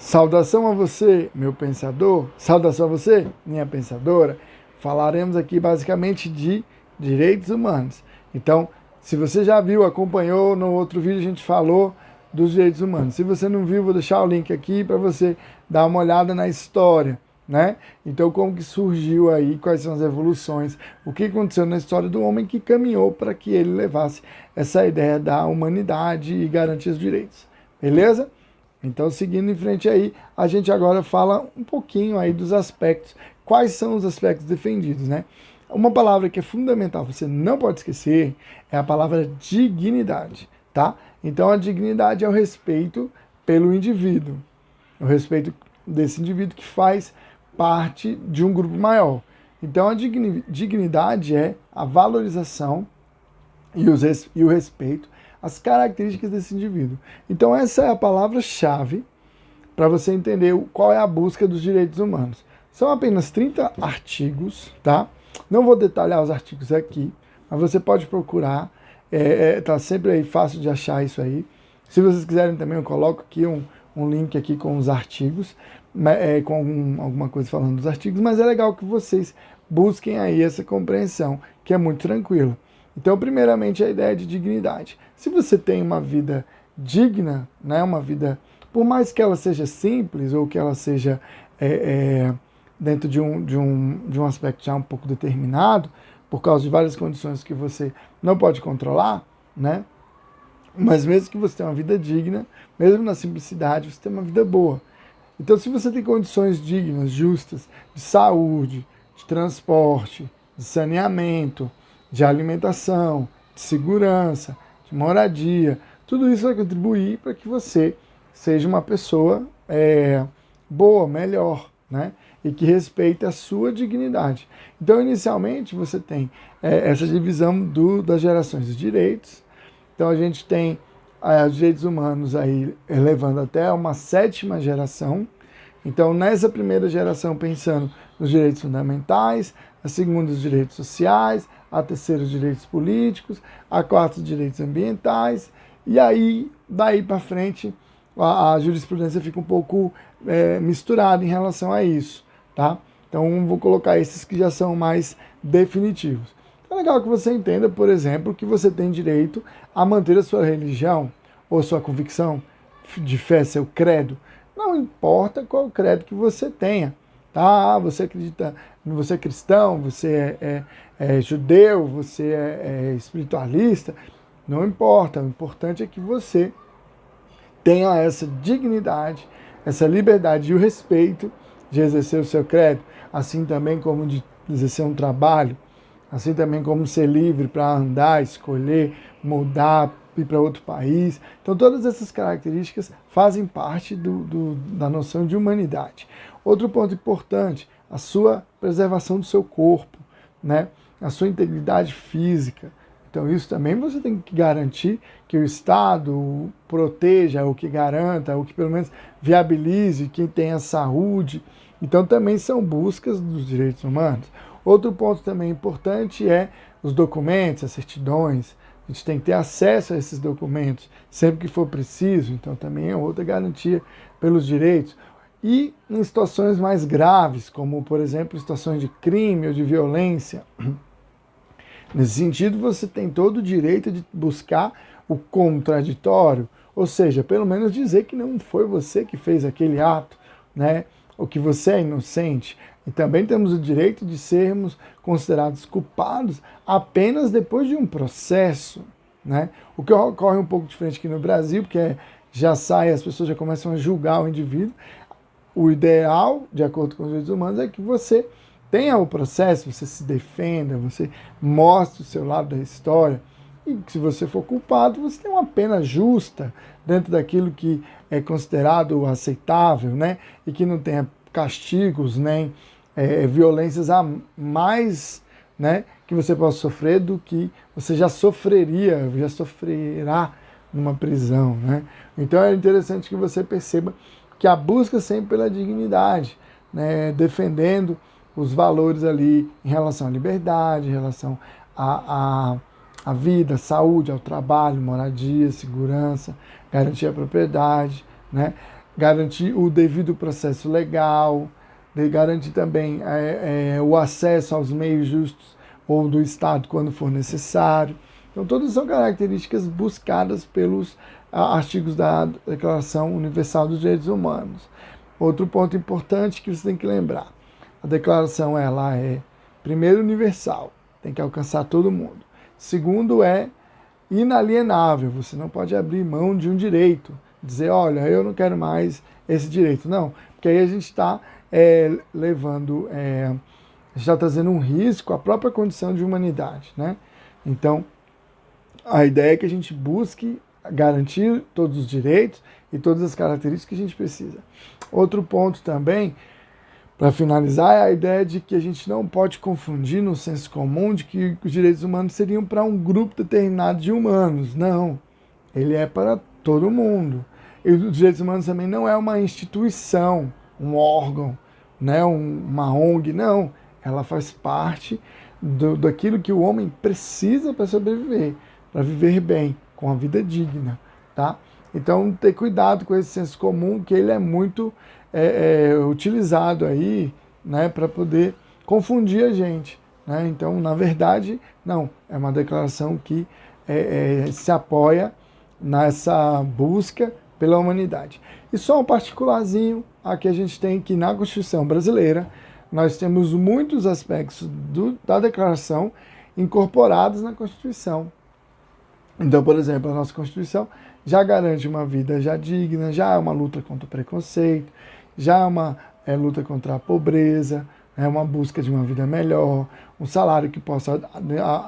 Saudação a você, meu pensador. Saudação a você, minha pensadora. Falaremos aqui basicamente de direitos humanos. Então, se você já viu, acompanhou, no outro vídeo a gente falou dos direitos humanos. Se você não viu, vou deixar o link aqui para você dar uma olhada na história, né? Então, como que surgiu aí, quais são as evoluções, o que aconteceu na história do homem que caminhou para que ele levasse essa ideia da humanidade e garantir os direitos. Beleza? Então, seguindo em frente aí, a gente agora fala um pouquinho aí dos aspectos. Quais são os aspectos defendidos, né? Uma palavra que é fundamental, você não pode esquecer, é a palavra dignidade, tá? Então, a dignidade é o respeito pelo indivíduo. O respeito desse indivíduo que faz parte de um grupo maior. Então, a dignidade é a valorização e o respeito às características desse indivíduo. Então essa é a palavra-chave para você entender qual é a busca dos direitos humanos. São apenas 30 artigos, tá? Não vou detalhar os artigos aqui, mas você pode procurar, tá sempre aí fácil de achar isso aí. Se vocês quiserem também, eu coloco aqui um link aqui com os artigos, com alguma coisa falando dos artigos, mas é legal que vocês busquem aí essa compreensão, que é muito tranquila. Então, primeiramente, a ideia de dignidade. Se você tem uma vida digna, né, uma vida, por mais que ela seja simples ou que ela seja dentro de um aspecto já um pouco determinado, por causa de várias condições que você não pode controlar, né? Mas mesmo que você tenha uma vida digna, mesmo na simplicidade, você tem uma vida boa. Então, se você tem condições dignas, justas, de saúde, de transporte, de saneamento, de alimentação, de segurança, de moradia, tudo isso vai contribuir para que você seja uma pessoa boa, melhor, né? E que respeite a sua dignidade. Então, inicialmente, você tem essa divisão das gerações dos direitos. Então, a gente tem os direitos humanos aí elevando até uma 7ª geração. Então, nessa primeira geração, pensando nos direitos fundamentais, a segunda, os direitos sociais, a terceira, os direitos políticos, a quarta, os direitos ambientais, e aí, daí para frente, a jurisprudência fica um pouco misturada em relação a isso, tá? Então, vou colocar esses que já são mais definitivos. É legal que você entenda, por exemplo, que você tem direito a manter a sua religião ou sua convicção de fé, seu credo. Não importa qual credo que você tenha, tá? Você acredita, você é cristão, você é judeu, você é espiritualista, não importa. O importante é que você tenha essa dignidade, essa liberdade e o respeito de exercer o seu credo, assim também como de exercer um trabalho, assim também como ser livre para andar, escolher, mudar, ir para outro país. Então, todas essas características fazem parte da noção de humanidade. Outro ponto importante, a sua preservação do seu corpo, né? A sua integridade física. Então, isso também você tem que garantir que o Estado proteja, ou que garanta, ou que pelo menos viabilize quem tenha saúde. Então, também são buscas dos direitos humanos. Outro ponto também importante é os documentos, as certidões. A gente tem que ter acesso a esses documentos sempre que for preciso, então também é outra garantia pelos direitos. E em situações mais graves, como por exemplo situações de crime ou de violência, nesse sentido você tem todo o direito de buscar o contraditório, ou seja, pelo menos dizer que não foi você que fez aquele ato, né? Ou que você é inocente. E também temos o direito de sermos considerados culpados apenas depois de um processo, né? O que ocorre um pouco diferente aqui no Brasil, porque já sai, as pessoas já começam a julgar o indivíduo. O ideal, de acordo com os direitos humanos, é que você tenha o processo, você se defenda, você mostre o seu lado da história. E se você for culpado, você tem uma pena justa dentro daquilo que é considerado aceitável, né? E que não tenha castigos, nem violências a mais, né, que você possa sofrer do que você já sofrerá numa prisão, né? Então é interessante que você perceba que a busca sempre pela dignidade, né, defendendo os valores ali em relação à liberdade, em relação à vida, à saúde, ao trabalho, moradia, segurança, garantir a propriedade, né? garantir o devido processo legal, de garantir também o acesso aos meios justos ou do Estado quando for necessário. Então, todas são características buscadas pelos artigos da Declaração Universal dos Direitos Humanos. Outro ponto importante que você tem que lembrar, a declaração ela é, primeiro, universal, tem que alcançar todo mundo. Segundo, é inalienável, você não pode abrir mão de um direito, dizer, olha, eu não quero mais esse direito. Não, porque aí a gente está levando, a gente está trazendo um risco à própria condição de humanidade, né? Então, a ideia é que a gente busque garantir todos os direitos e todas as características que a gente precisa. Outro ponto também, para finalizar, é a ideia de que a gente não pode confundir no senso comum de que os direitos humanos seriam para um grupo determinado de humanos. Não, ele é para todo mundo. E os direitos humanos também não é uma instituição, um órgão, né, uma ONG, não. Ela faz parte daquilo que o homem precisa para sobreviver, para viver bem, com a vida digna, tá? Então, ter cuidado com esse senso comum, que ele é muito utilizado aí, né, para poder confundir a gente, né? Então, na verdade, não, é uma declaração que se apoia nessa busca pela humanidade. E só um particularzinho, aqui a gente tem que na Constituição brasileira, nós temos muitos aspectos da declaração incorporados na Constituição. Então, por exemplo, a nossa Constituição já garante uma vida já digna, já é uma luta contra o preconceito, já é uma luta contra a pobreza, é uma busca de uma vida melhor, um salário que possa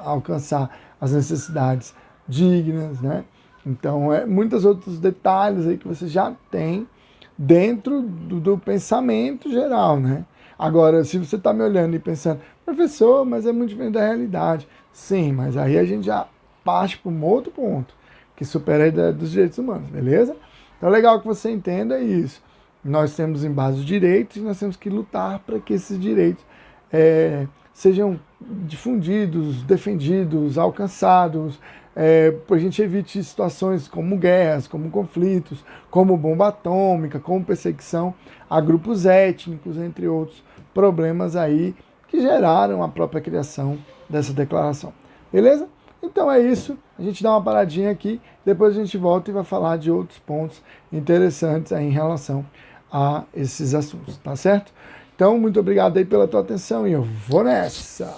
alcançar as necessidades dignas, né? Então, muitos outros detalhes aí que você já tem dentro do pensamento geral, né? Agora, se você está me olhando e pensando, professor, mas é muito diferente da realidade. Sim, mas aí a gente já parte para um outro ponto, que supera a ideia dos direitos humanos, beleza? Então é legal que você entenda isso. Nós temos em base os direitos e nós temos que lutar para que esses direitos sejam difundidos, defendidos, alcançados, para a gente evite situações como guerras, como conflitos, como bomba atômica, como perseguição a grupos étnicos, entre outros problemas aí que geraram a própria criação dessa declaração. Beleza? Então é isso, a gente dá uma paradinha aqui, depois a gente volta e vai falar de outros pontos interessantes aí em relação a esses assuntos, tá certo? Então, muito obrigado aí pela tua atenção e eu vou nessa!